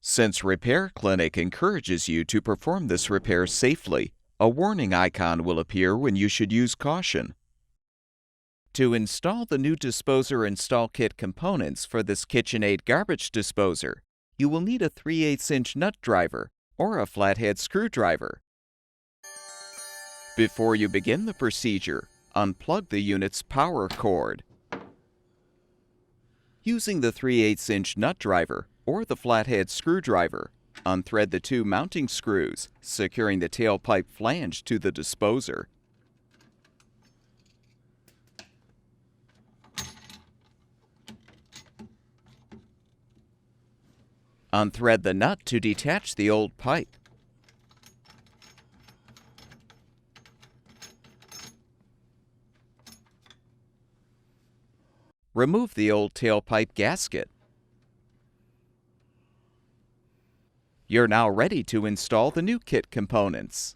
Since Repair Clinic encourages you to perform this repair safely, a warning icon will appear when you should use caution. To install the new Disposer install kit components for this KitchenAid garbage disposer, you will need a 3/8" nut driver or a flathead screwdriver. Before you begin the procedure, unplug the unit's power cord. Using the 3/8" nut driver or the flathead screwdriver, unthread the two mounting screws, securing the tailpipe flange to the disposer. Unthread the nut to detach the old pipe. Remove the old tailpipe gasket. You're now ready to install the new kit components.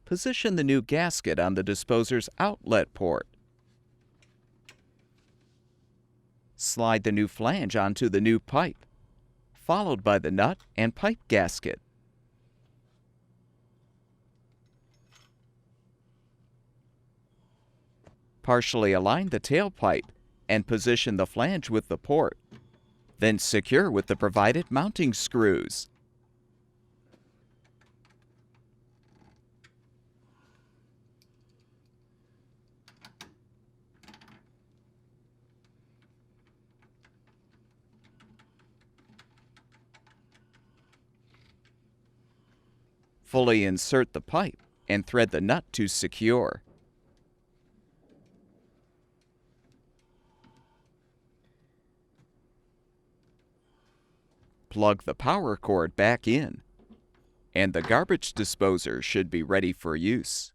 Position the new gasket on the disposer's outlet port. Slide the new flange onto the new pipe, followed by the nut and pipe gasket. Partially align the tailpipe and position the flange with the port, then secure with the provided mounting screws. Fully insert the pipe and thread the nut to secure. Plug the power cord back in, and the garbage disposer should be ready for use.